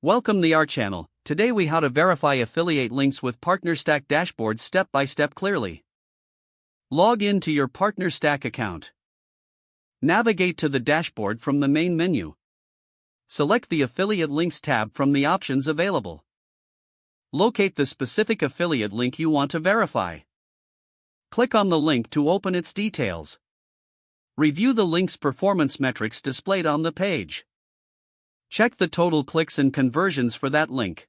Welcome to our channel. Today we how to verify affiliate links with PartnerStack dashboard step by step clearly. Log in to your PartnerStack account. Navigate to the dashboard from the main menu. Select the Affiliate Links tab from the options available. Locate the specific affiliate link you want to verify. Click on the link to open its details. Review the link's performance metrics displayed on the page. Check the total clicks and conversions for that link.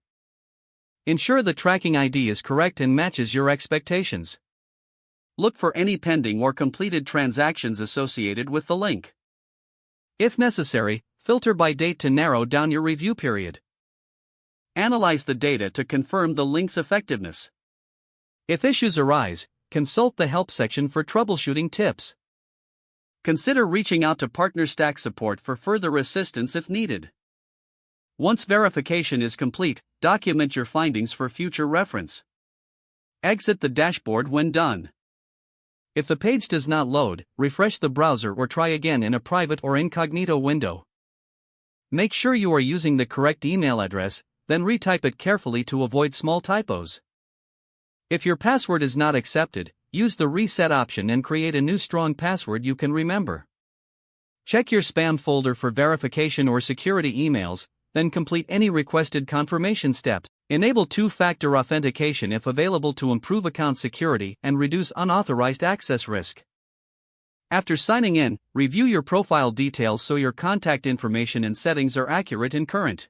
Ensure the tracking ID is correct and matches your expectations. Look for any pending or completed transactions associated with the link. If necessary, filter by date to narrow down your review period. Analyze the data to confirm the link's effectiveness. If issues arise, consult the help section for troubleshooting tips. Consider reaching out to PartnerStack support for further assistance if needed. Once verification is complete, document your findings for future reference. Exit the dashboard when done. If the page does not load, refresh the browser or try again in a private or incognito window. Make sure you are using the correct email address, then retype it carefully to avoid small typos. If your password is not accepted, use the reset option and create a new strong password you can remember. Check your spam folder for verification or security emails, then complete any requested confirmation steps. Enable two-factor authentication if available to improve account security and reduce unauthorized access risk. After signing in, review your profile details so your contact information and settings are accurate and current.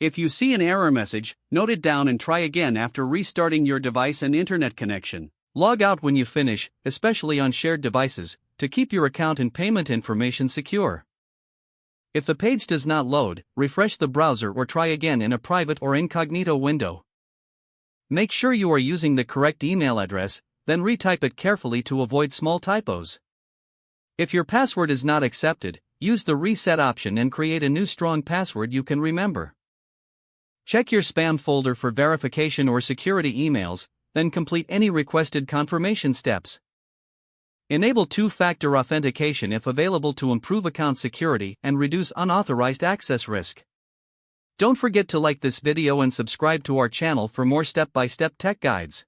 If you see an error message, note it down and try again after restarting your device and internet connection. Log out when you finish, especially on shared devices, to keep your account and payment information secure. If the page does not load, refresh the browser or try again in a private or incognito window. Make sure you are using the correct email address, then retype it carefully to avoid small typos. If your password is not accepted, use the reset option and create a new strong password you can remember. Check your spam folder for verification or security emails, then complete any requested confirmation steps. Enable two-factor authentication if available to improve account security and reduce unauthorized access risk. Don't forget to like this video and subscribe to our channel for more step-by-step tech guides.